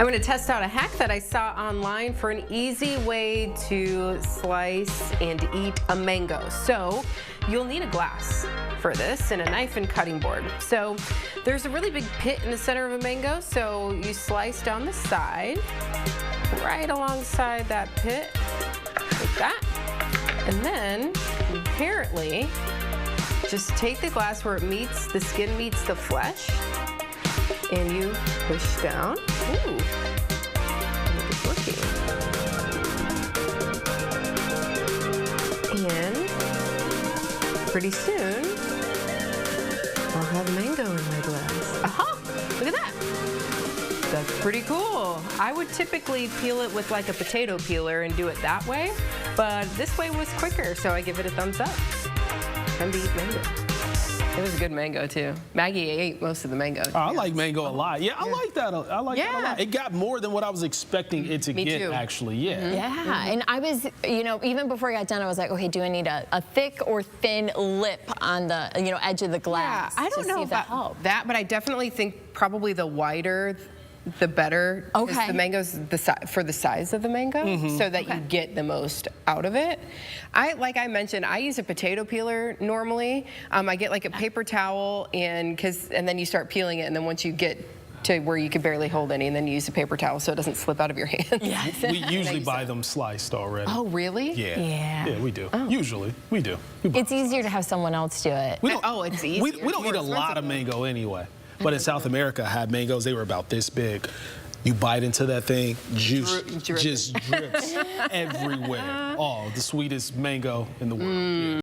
I'm going to test out a hack that I saw online for an easy way to slice and eat a mango. So you'll need a glass for this and a knife and cutting board. So there's a really big pit in the center of a mango, so you slice down the side, right alongside that pit, like that. And then, apparently, just take the glass where it meets, the skin meets the flesh, and you push down. Ooh, it's working. And pretty soon, I'll have mango in my glass. Aha! Look at that. That's pretty cool. I would typically peel it with like a potato peeler and do it that way, but this way was quicker, so I give it a thumbs up. Time to eat mango. It was a good mango too. Maggie ate most of the mango. Oh, I like mango a lot. Yeah, I like that. I like that a Yeah. lot. It got more than what I was expecting it to Me get, too. actually. Yeah. Yeah, and I was, you know, even before I got done, I was like, okay, do I need a thick or thin lip on the, you know, edge of the glass? I don't to know see if that about helped? that, but I definitely think probably the wider, the better. 'Cause Okay. the mango's for the size of the mango, so that you get the most out of it. Like I mentioned, I use a potato peeler normally. I get like a paper towel and then you start peeling it, and then once you get to where you can barely hold any, and then you use a paper towel so it doesn't slip out of your hand. Yes. We usually buy them sliced already. Oh, really? Yeah. Yeah. Yeah, we do. Usually, we do. We buy It's easier to have someone else do it. We don't, Oh, it's easier. We It's don't more eat a lot of expensive. mango anyway. But in South America, I had mangoes. They were about this big. You bite into that thing, juice Dripping. just drips everywhere. Oh, the sweetest mango in the world. Yeah.